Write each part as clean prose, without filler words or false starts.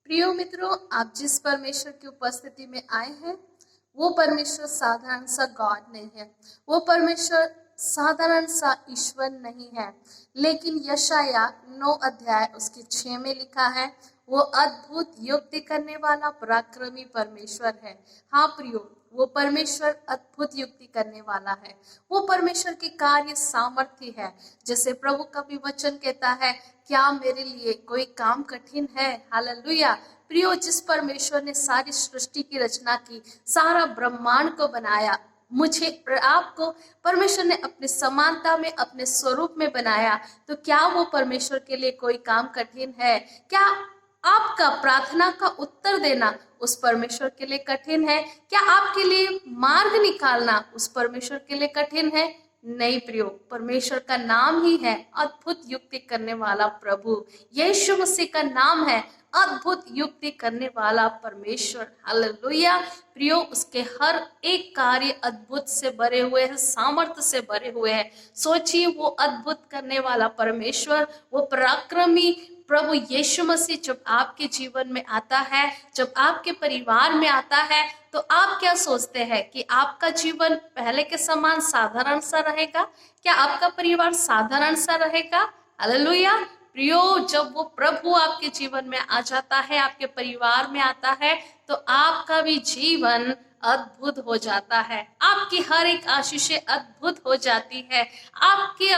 प्रियो मित्रों, आप जिस परमेश्वर की उपस्थिति में आए हैं वो परमेश्वर साधारण सा गॉड नहीं है। वो परमेश्वर साधारण सा ईश्वर नहीं है, लेकिन यशाया 9 अध्याय उसके 6 में लिखा है, वो अद्भुत युक्ति करने वाला पराक्रमी परमेश्वर है। हाँ प्रियो, वो परमेश्वर अद्भुत युक्ति करने वाला है। वो परमेश्वर के कार्य सामर्थ्य है। जैसे प्रभु का भी वचन कहता है, क्या मेरे लिए कोई काम कठिन है? हालेलुया। प्रियो, जिस परमेश्वर ने सारी सृष्टि की रचना की, सारा ब्रह्मांड को बनाया, मुझे और आपको परमेश्वर ने अपने समानता में, अपने स्वरूप में बनाया, तो क्या वो परमेश्वर के लिए कोई काम कठिन है? क्या आपका प्रार्थना का उत्तर देना उस परमेश्वर के लिए कठिन है? क्या आपके लिए मार्ग निकालना उस परमेश्वर के लिए कठिन है? नहीं प्रियो, परमेश्वर का नाम ही है अद्भुत युक्ति करने वाला प्रभु। यीशु मसीह का नाम है अद्भुत युक्ति करने वाला परमेश्वर। हालेलुया। प्रियो, उसके हर एक कार्य अद्भुत से भरे हुए हैं, सामर्थ्य से भरे हुए हैं। सोचिए, वो अद्भुत करने वाला परमेश्वर, वो पराक्रमी प्रभु यीशु मसीह जब आपके जीवन में आता है, जब आपके परिवार में आता है, तो आप क्या सोचते हैं कि आपका जीवन पहले के समान साधारण सा रहेगा? क्या आपका परिवार साधारण सा रहेगा? हालेलुया। प्रियो, जब वो प्रभु आपके जीवन में आ जाता है, आपके परिवार में आता है, तो आपका भी जीवन अद्भुत हो जाता है। आपकी हर एक आशीषें अद्भुत हो जाती है। आपके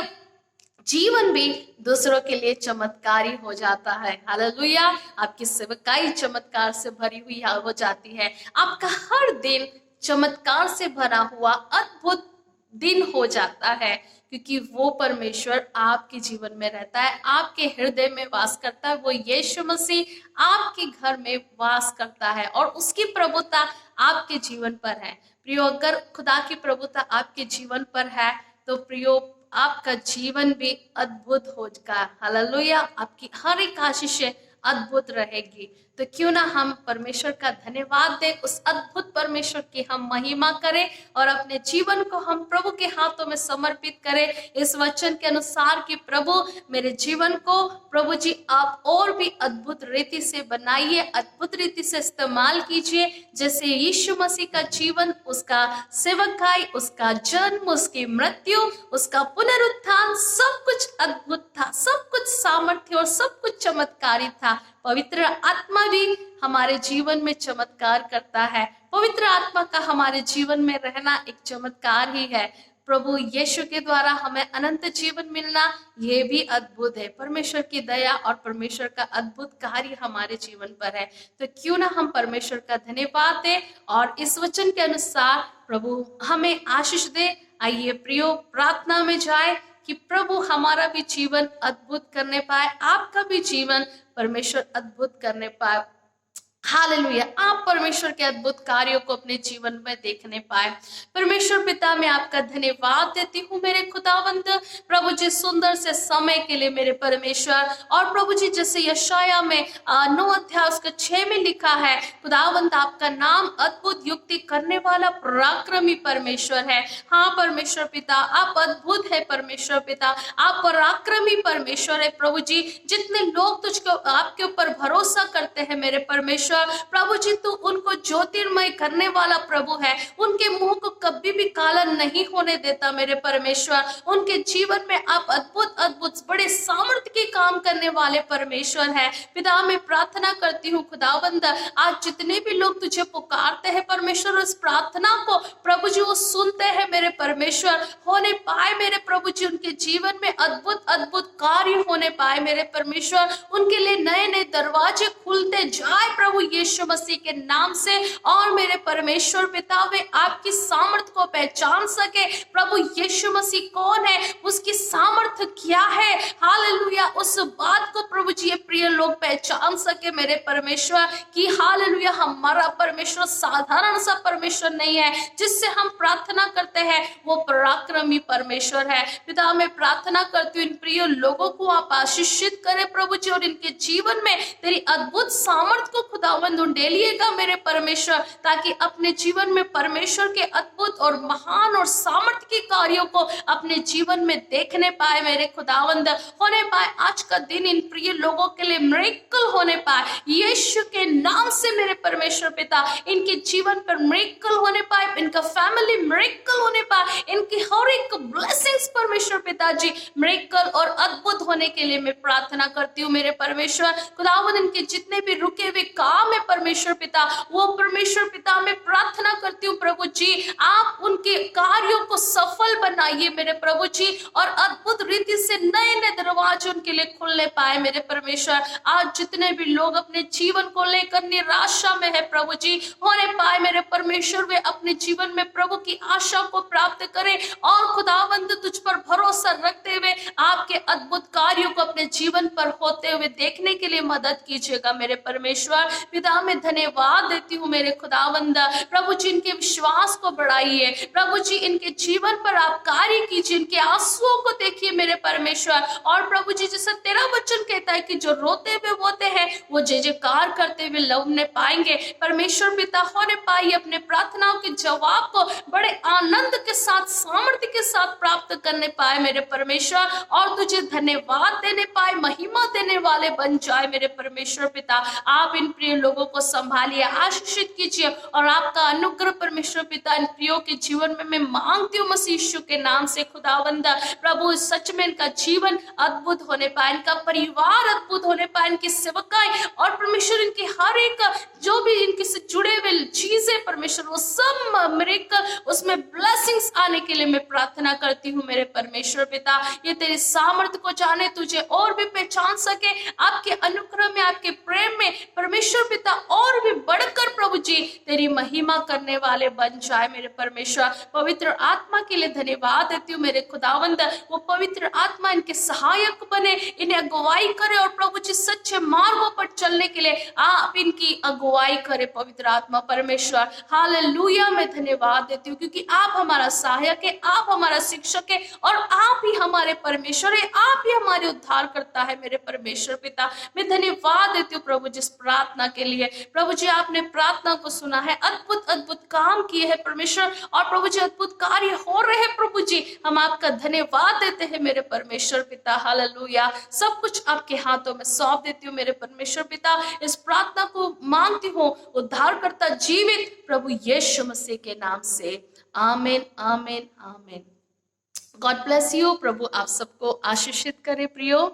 जीवन भी दूसरों के लिए चमत्कारी हो जाता है। हालेलुया। आपकी सेवकाई चमत्कार से भरी हुई हो जाती है। आपका हर दिन चमत्कार से भरा हुआ अद्भुत दिन हो जाता है, क्योंकि वो परमेश्वर आपके जीवन में रहता है, आपके हृदय में वास करता है। वो यीशु मसीह आपके घर में वास करता है और उसकी प्रभुता आपके जीवन पर है। प्रियो, अगर खुदा की प्रभुता आपके जीवन पर है, तो प्रियो, आपका जीवन भी अद्भुत होगा। हालेलुया। आपकी हर एक आशीषें अद्भुत रहेगी। तो क्यों ना हम परमेश्वर का धन्यवाद दें, उस अद्भुत परमेश्वर की हम महिमा करें और अपने जीवन को हम प्रभु के हाथों में समर्पित करें, इस वचन के अनुसार कि प्रभु, मेरे जीवन को प्रभु जी आप और भी अद्भुत रीति से बनाइए, अद्भुत रीति से इस्तेमाल कीजिए। जैसे यीशु मसीह का जीवन, उसका सेवकाई, उसका जन्म, उसकी मृत्यु, उसका पुनरुत्थान, सब कुछ अद्भुत था, सब कुछ सामर्थ्य और सब कुछ चमत्कारी था। पवित्र आत्मा भी हमारे जीवन में चमत्कार करता है। पवित्र आत्मा का हमारे जीवन में रहना एक चमत्कार ही है। प्रभु यीशु के द्वारा हमें अनंत जीवन मिलना, ये भी अद्भुत है। परमेश्वर की दया और परमेश्वर का अद्भुत कार्य हमारे जीवन पर है। तो क्यों ना हम परमेश्वर का धन्यवाद दें और इस वचन के अनुसार प्रभु हमें आशीष दे। आइए प्रियो, प्रार्थना में जाए कि प्रभु हमारा भी जीवन अद्भुत करने पाए, आपका भी जीवन परमेश्वर अद्भुत करने पाए। हालेलुया। आप परमेश्वर के अद्भुत कार्यों को अपने जीवन में देखने पाए। परमेश्वर पिता, मैं आपका धन्यवाद देती हूँ मेरे खुदावंद, प्रभु जी सुंदर से समय के लिए मेरे परमेश्वर। और प्रभु जी, जैसे यशाया में 9 अध्याय उसका 6 में लिखा है, खुदावंद आपका नाम अद्भुत युक्ति करने वाला पराक्रमी परमेश्वर है। हाँ परमेश्वर पिता, आप अद्भुत है परमेश्वर पिता, आप पराक्रमी परमेश्वर है। प्रभु जी, जितने लोग तुझको आपके ऊपर भरोसा करते हैं मेरे परमेश्वर, प्रभु जी तू उनको ज्योतिर्मय करने वाला प्रभु है। उनके मुंह को कभी भी काला नहीं होने देता मेरे परमेश्वर। उनके जीवन में आप अद्भुत अद्भुत बड़े सामर्थ्य के काम करने वाले परमेश्वर है। पिता, मैं प्रार्थना करती हूँ खुदावंद, आज जितने भी लोग तुझे पुकारते हैं परमेश्वर, उस प्रार्थना को प्रभु जी वो सुनते हैं मेरे परमेश्वर, होने पाए मेरे प्रभु जी, उनके जीवन में अद्भुत अद्भुत कार्य होने पाए मेरे परमेश्वर। उनके लिए नए नए दरवाजे खुलते जाए प्रभु यीशु मसीह के नाम से। और मेरे परमेश्वर पिता, वे आपकी सामर्थ को पहचान सके। प्रभु यीशु मसीह कौन है, उसकी सामर्थ क्या है, हालेलुया, उस बात को प्रभु जी ये प्रिय लोग पहचान सके मेरे परमेश्वर कि हालेलुया, हमारा परमेश्वर साधारण सा परमेश्वर नहीं है। जिससे हम प्रार्थना करते हैं वो पराक्रमी परमेश्वर है। पिता, मैं प्रार्थना करती हूँ इन प्रिय लोगों को आप आशीषित करें प्रभु जी, और इनके जीवन में तेरी अद्भुत सामर्थ को खुदावंद उंडेलिएगा मेरे परमेश्वर, ताकि अपने जीवन में परमेश्वर के अद्भुत और महान और सामर्थ के कार्यों को अपने जीवन में देखने पाए मेरे खुदावंद, होने पाए। आज का दिन इन प्रिय लोगों के लिए मिरेकल होने पाए यीशु के नाम से मेरे परमेश्वर पिता। इनके जीवन पर मिरेकल होने पाए, इनका फैमिली मिरेकल होने पाए, इनकी हर एक ब्लेसिंग्स परमेश्वर पिताजी मिरेकल और अद्भुत होने के लिए मैं प्रार्थना करती हूँ मेरे परमेश्वर खुदावंद। इनके जितने भी रुके हुए काम है परमेश्वर पिता, वो परमेश्वर पिता मैं प्रार्थना करती हूँ प्रभु जी, आप उनके कार्यों को सफल बनाइए मेरे प्रभु जी, और अद्भुत रीति से नए नए दरवाजे उनके लिए खुलने पाए मेरे परमेश्वर। आज जितने भी लोग अपने जीवन को लेकर निराशा में है प्रभु जी, होने पाए मेरे परमेश्वर, वे अपने जीवन में प्रभु की आशा को प्राप्त करें और खुदावंद तुझ पर भरोसा रखते हुए आपके अद्भुत कार्यों को अपने जीवन पर होते हुए देखने के लिए मदद कीजिएगा मेरे परमेश्वर पिता। मैं धन्यवाद देती हूँ मेरे खुदावंद, प्रभु जी इनके विश्वास को बढ़ाइए प्रभु जी, इनके जीवन पर आप कार्य कीजिए, इनके आंसुओं को देखिए मेरे परमेश्वर। और प्रभु जी जैसा तेरा वचन कहता है कि जो रोते हुए होते हैं वो जय जयकार करते हुए लौटने पाएंगे परमेश्वर पिता, होने पाई अपने प्रार्थनाओं के जवाब को बड़े आनंद के साथ सामर्थ्य के साथ प्राप्त करने पाए मेरे परमेश्वर, और तुझे धन्यवाद देने पाए, महिमा देने वाले बन जाए मेरे परमेश्वर पिता। आप इन प्रिय लोगों को संभालिए, आशीषित कीजिए, और आपका अनुग्रह परमेश्वर पिता इन प्रियो के जीवन में मैं मांगती हूँ मसीह यीशु के नाम से खुदावंद। प्रभु सच में इनका जीवन अद्भुत होने पाए, इनका परिवार अद्भुत होने पाए, इनकी सेवकाई और परमेश्वर इनकी हर एक जो भी इनके से जुड़े हुए चीजें परमेश्वर वो सब मिरेकल उसमें ब्लेसिंग्स आने के लिए मैं प्रार्थना करती हूँ मेरे परमेश्वर पिता। ये तेरी सामर्थ्य को जाने, तुझे और भी पहचान सके, आपके अनुग्रह में आपके प्रेम में परमेश्वर पिता और भी बढ़कर प्रभु जी तेरी महिमा करने वाले बन जाए मेरे परमेश्वर। पवित्र आत्मा के लिए धन्यवाद देती हूँ मेरे खुदावंद, वो पवित्र आत्मा इनके सहायक बने, इन्हें अगुवाई करे, और प्रभु जी सच्चे मार्गों पर चलने के लिए आप इनकी अगुवाई करे पवित्र आत्मा परमेश्वर। हालेलुया, मैं धन्यवाद देती हूँ क्योंकि आप हमारा सहायक है, आप हमारा शिक्षक है, और आप ही हमारे परमेश्वर है, आप ही हमारे उद्धार करता है मेरे परमेश्वर पिता। मैं धन्यवाद देती हूँ प्रभु जिस प्रार्थना के लिए, प्रभु जी आपने प्रार्थना को सुना है, अद्भुत अद्भुत काम किए हैं परमेश्वर, और प्रभु जी अद्भुत कार्य हो रहे हैं प्रभु जी, हम आपका धन्यवाद देते हैं मेरे परमेश्वर पिता। हालेलुया, सब कुछ आपके हाथों में सौंप देती हूँ मेरे परमेश्वर पिता। इस प्रार्थना को मांगती हूँ उद्धार करता जीवित प्रभु यीशु मसीह के नाम से, आमीन आमीन आमीन। God bless you. प्रभु आप सबको आशीषित करे प्रियो।